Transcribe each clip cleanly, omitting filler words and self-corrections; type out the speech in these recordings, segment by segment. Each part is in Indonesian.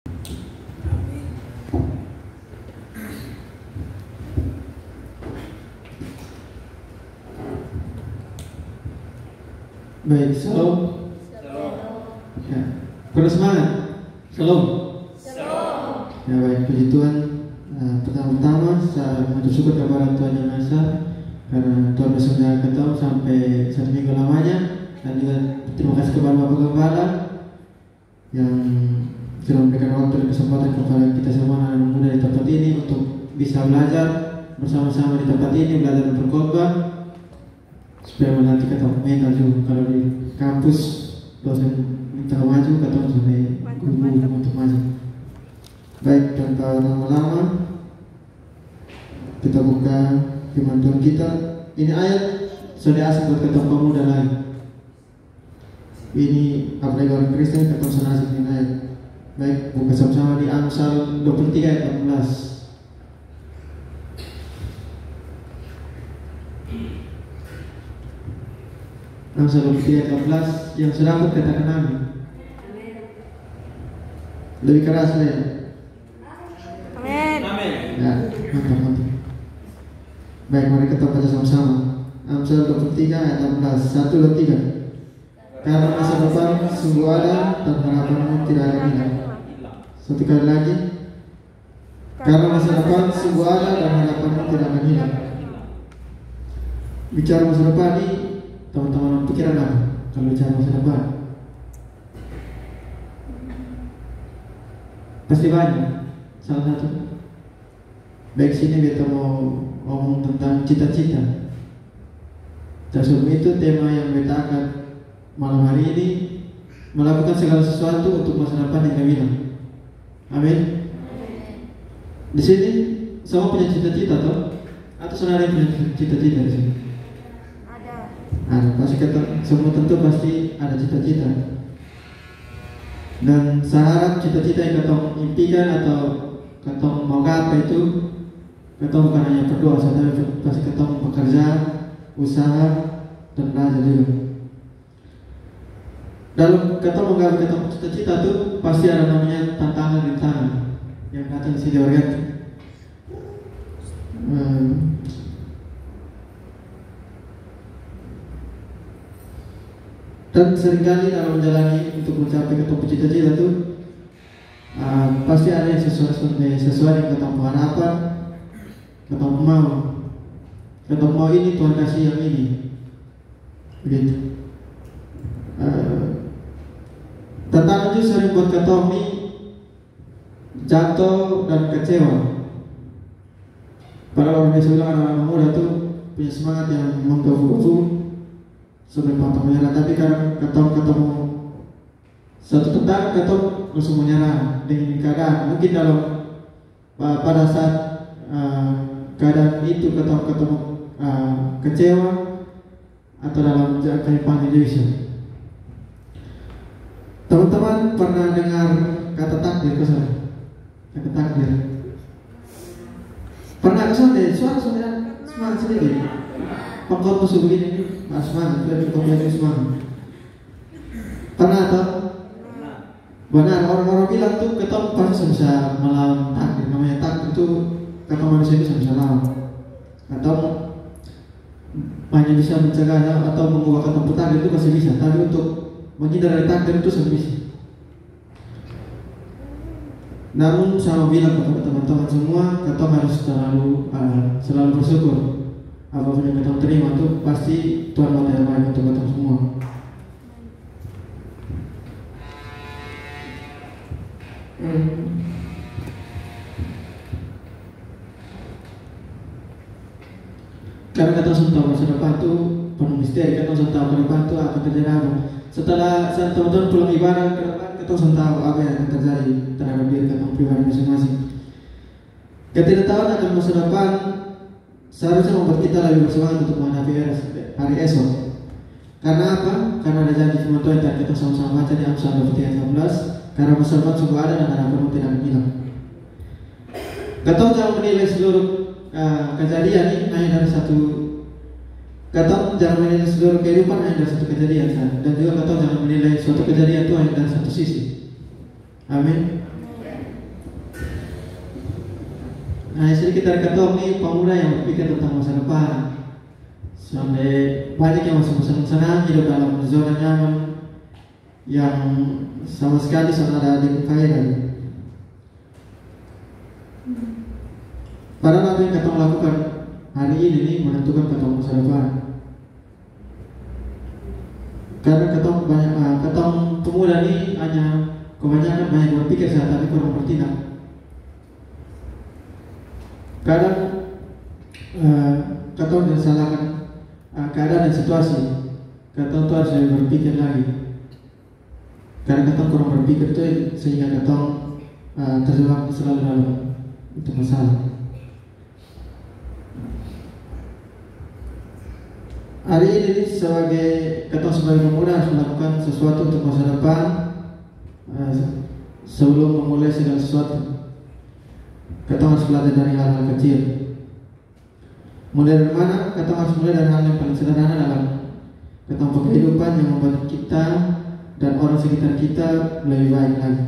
Baik, shalom. Ya, perlu semangat. Shalom. Ya baik, puji Tuhan. Pertama-tama saya mengucap syukur kepada Tuhan Yang Maha Esa karena Tuhan masih menjaga kita sampai 1 minggu lamanya, dan juga terima kasih kepada Bapak Gembala yang sudah memberikan waktu dan kesempatan kepada kita semua anak muda di tempat ini untuk bisa belajar bersama-sama di tempat ini, belajar dan berkhotbah supaya melatih kata mental juga. Kalau di kampus dosen minta maju, kata sampai guru untuk maju. Baik, tanpa lama-lama kita buka firman Tuhan kita. Ini ayat sudah asing buat kata pemuda lain. Ini apalagi orang Kristen kata sudah asing ini ayat. Baik, buka sama-sama di Amsal 23 ayat 14. Amsal 23 ayat 14. Yang sudah dapat katakan amin. Lebih keras ya. Ya, mantap. Baik, mari kita baca sama-sama. Amsal 23 ayat 16. 1, 2, 3. Karena masa depan sungguh ada dan harapanmu tidak akan hilang. Satu kali lagi. Karena masa depan sungguh ada dan harapanmu tidak akan hilang. Bicara masa depan ini, teman-teman pikiran apa? Kalau bicara masa depan, pasti banyak. Salah satu. Baik, sini kita mau ngomong tentang cita-cita. Sebelum itu tema yang kita akan malam hari ini, melakukan segala sesuatu untuk masa depan yang kami bilang. Amin. Di sini semua punya cita-cita toh? Atau saudara yang punya cita-cita di sini? Ada. Pasti kata semua tentu pasti ada cita-cita. Dan saya harap cita-cita yang kita impikan atau kita mau gapai itu, kita bukan hanya berdoa saja, tapi pasti kita bekerja, usaha, dan belajar juga. Dalam kita menggapai kita cita-cita itu pasti ada namanya tantangan yang datang di sini orang. Dan seringkali dalam menjalani untuk mencapai kita cita-cita itu pasti ada yang sesuai yang kita harapan, kita mau ini Tuhan kasih yang ini, begitu. Tantangan itu sering buat kita ini jatuh dan kecewa. Para orang biasa bilang anak-anak muda itu punya semangat yang menggebu-gebu sampai pantang menyerah, tapi karena ketemu satu tentara ketemu langsung menyerah dengan keadaan. Mungkin dalam pada saat keadaan itu ketemu kecewa atau dalam kehidupan Indonesia. Teman-teman pernah dengar kata takdir kesan? Kata takdir. Pernah kesan deh? Suara semangat sedikit. Pokok musuh begini, semangat, cukup yang semangat. Pernah atau? Benar, orang-orang bilang tuh ketemu pasti bisa melawan takdir. Namanya takdir itu kata manusia bisa lawan, atau hanya bisa mencegahnya atau mengubah kata takdir itu masih bisa. Tapi untuk menghindar dari takdir itu sudah bisa. Namun saya bilang kepada teman-teman semua, kita harus selalu bersyukur. Apapun yang kita terima itu pasti Tuhan mau yang baik untuk kita semua. Karena kita sudah tahu masa depan itu penuh misteri, kita sudah tahu ke depan itu akan terjadi apa. Setelah teman-teman pulang ibadah ke depan, kita sudah tahu apa yang akan terjadi terhadap diri kita pribadi masing-masing. Ketidaktahuan akan masa depan seharusnya membuat kita lebih bersemangat untuk menghadapi hari esok. Karena apa? Karena ada janji firman Tuhan yang kita sama-sama baca di Amsal 23 ayat 16. Karena masa depan sungguh ada dan harapanmu tidak akan hilang. Kita jangan menilai seluruh kejadian ini hanya dari satu. Kita jangan menilai seluruh kehidupan hanya dari satu kejadian. Dan juga kita jangan menilai suatu kejadian itu hanya dari satu sisi. Amin. sedikit dari ketong nih pemuda yang berpikir tentang masa depan. Sampai banyak yang masih senang-senang hidup dalam zona nyaman yang sama sekali sangat ada di faedah. Padahal apa yang ketong lakukan hari ini nih menentukan ketong masa depan. Karena ketong pemuda nih hanya kebanyakan banyak berpikir saat tapi kurang bertindak. Kadang ketong disalahkan keadaan dan situasi. Ketong tuh harus lebih berpikir lagi. Karena ketong kurang berpikir tuh sehingga ketong terjebak selalu dalam itu masalah. Hari ini sebagai ketong sebagai pemuda harus melakukan sesuatu untuk masa depan sebelum memulai segala sesuatu. Ketong harus belajar dari hal-hal kecil. Mulai dari mana? Ketong harus mulai dari hal yang paling sederhana dalam ketong kehidupan yang membuat kita dan orang sekitar kita lebih baik lagi.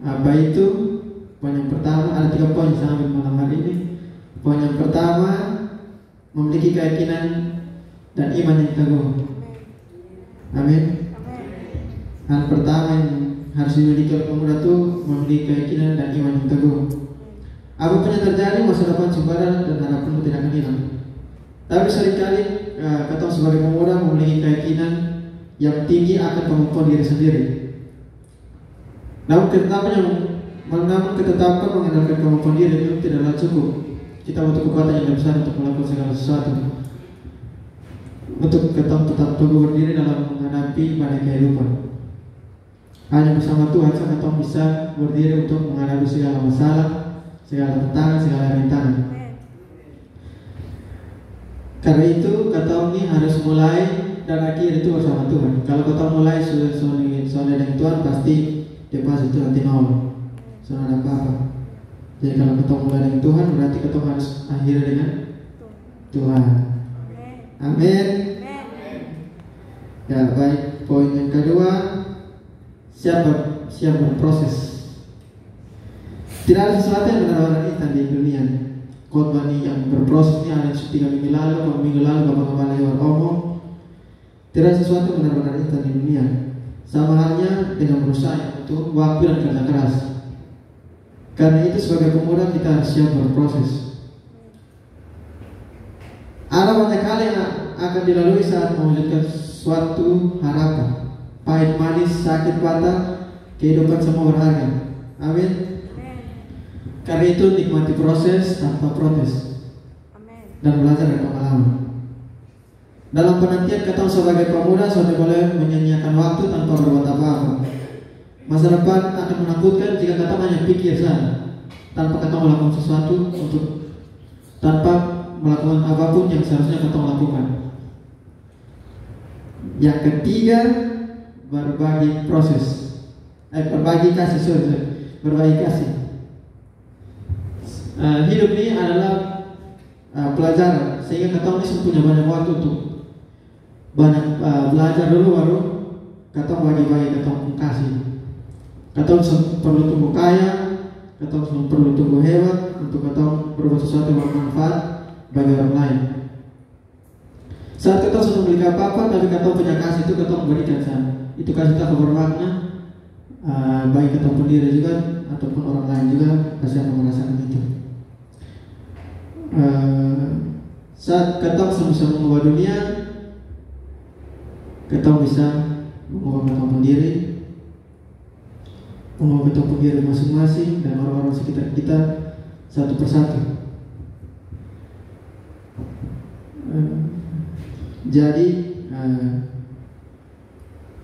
Apa itu? Poin yang pertama, ada 3 poin yang saya ambil malam hari ini. Poin yang pertama, memiliki keyakinan dan iman yang teguh. Amin. Hal pertama yang harus dimiliki oleh pemuda itu memiliki keyakinan dan iman yang teguh. Apapun yang terjadi, masa depan sumberan dan harapan tidak akan hilang. Tapi seringkali ketong sebagai pemuda memiliki keyakinan yang tinggi akan kemampuan diri sendiri. Namun ketetapan mengandalkan kemampuan diri itu tidaklah cukup. Kita butuh kekuatan yang besar untuk melakukan segala sesuatu. Untuk ketong tetap teguh berdiri dalam menghadapi badai kehidupan. Hanya bersama Tuhan ketong bisa berdiri untuk menghadapi segala masalah, segala tantangan, segala rintangan. Karena itu ketong ini harus mulai dan akhir itu bersama Tuhan. Kalau ketong mulai soalnya dengan Tuhan, pasti dia pasti itu nanti nol. Soalnya ada apa-apa. Jadi kalau ketong mulai dengan Tuhan, berarti ketong harus akhir dengan Tuhan. Amin. Ya baik. Poin yang kedua, siap berproses. Tidak ada sesuatu yang benar-benar instan di dunia. Khotbah yang berproses ini ada 3 minggu lalu, 2 minggu lalu Bapak Kepala Iwan ngomong. Tidak ada sesuatu yang benar-benar instan di dunia. Sama halnya dengan berusaha untuk waktu dan kerja keras. Karena itu sebagai pemuda kita harus siap berproses. Ada banyak hal yang akan dilalui saat mewujudkan suatu harapan. Pahit manis, sakit patah, kehidupan semua berharga. Amin. Karena itu nikmati proses tanpa protes. Dan belajar dari pengalaman. Dalam penantian ketong sebagai pemuda sudah boleh menyanyiakan waktu tanpa berbuat apa-apa. Masa depan akan menakutkan jika ketong hanya pikir saja, tanpa ketong melakukan sesuatu tanpa melakukan apapun yang seharusnya ketong lakukan. Yang ketiga, berbagi proses. Berbagi kasih, berbagi kasih. Hidup ini adalah pelajaran, sehingga ketong ini punya banyak waktu untuk banyak belajar dulu, baru ketong bagi-bagi, ketong kasih. Ketong perlu tumbuh kaya, ketong perlu tumbuh hebat untuk ketong berbuat sesuatu yang bermanfaat bagi orang lain. Saat ketong sudah beli apa-apa, tapi ketong punya kasih itu ketong berikan sana. Itu kasih tak bermakna bagi ketong sendiri juga ataupun orang lain juga pasti akan merasakan itu. Saat ketong bisa mengubah dunia, ketong bisa mengubah ketong sendiri, mengubah ketong sendiri masing-masing dan orang-orang sekitar kita satu persatu. Jadi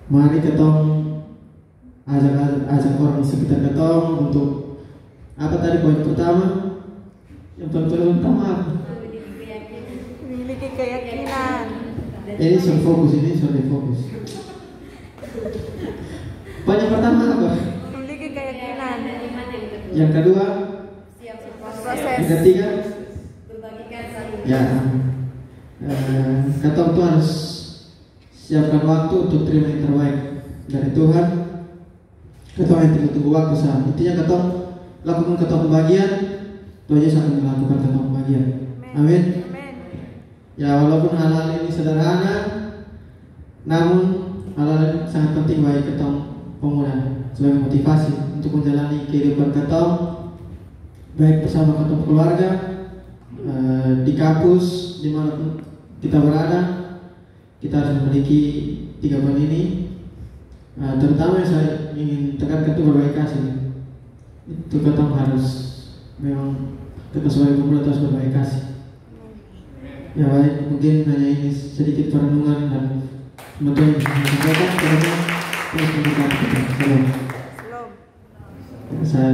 mari ketong ajak orang sekitar ketong untuk apa tadi poin pertama? Yang paling utama memiliki keyakinan. Ini sudah fokus. Poin yang pertama apa? Memiliki keyakinan. Yang kedua? Proses. Yang ketiga? Ya. Ketong tuh harus siapkan waktu untuk terima yang terbaik dari Tuhan. Ketong yang tunggu waktu saat. Intinya ketong lakukan ketong bagian Itu aja sambil melakukan satu pembagian. Amin. Amin. Ya, walaupun hal-hal ini sederhana, namun hal-hal ini sangat penting bagi kita pemuda sebagai motivasi untuk menjalani kehidupan kita, baik bersama kita keluarga, di kampus, dimanapun kita berada. Kita harus memiliki 3 poin ini. Terutama yang saya ingin tekankan itu berbaik kasih. Itu kita harus, memang kita sebagai pemuda harus berbaik kasih. Ya baik, mungkin hanya ini sedikit perenungan dan semoga yang bisa disampaikan. Terus berkata kita. Salam. Shalom. Saya